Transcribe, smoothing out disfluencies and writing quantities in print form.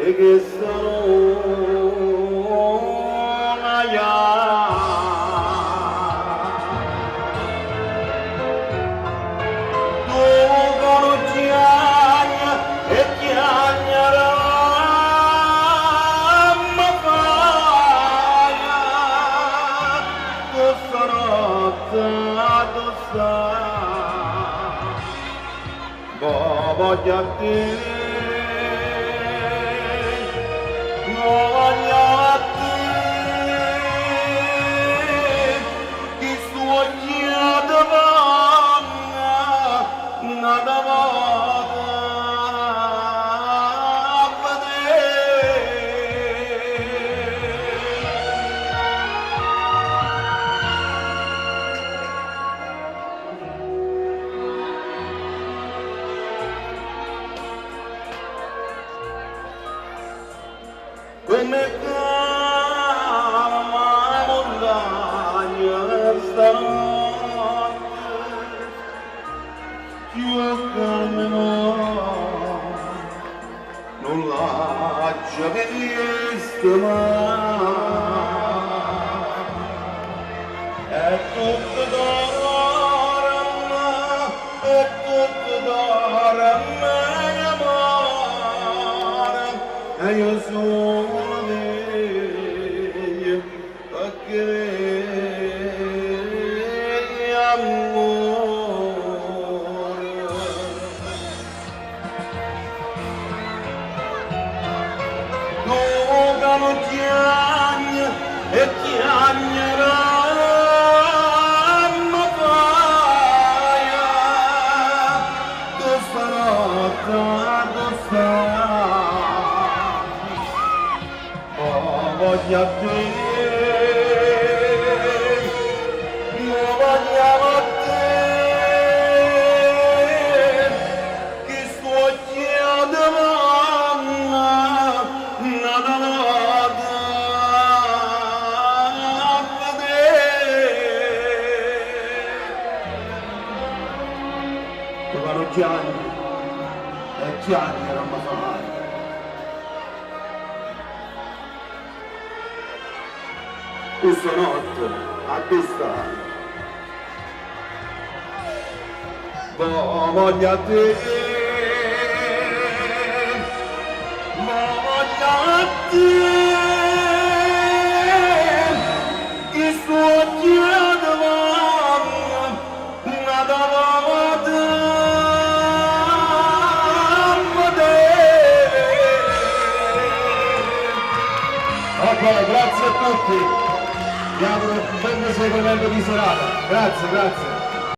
e che sono una tu conosciai e chiagnerà ma paia questa notte voglio a te, voglio a te, chi sognato nada vada a vedere. Come calma montagna stanotte, più calmerò, non la già visto mai, è tutto d'oro, è tutto d'oro, amore, e io sono e chiagnerà ma paia questa notte voglio a te voglio a te che sto chiedendo nada Gianni e Gianni era una famiglia. Questa notte a quest'anno voglio a te, voglio a te, che sognato nada vada. Ok, grazie a tutti, vi auguro un bel seguimento di serata, grazie.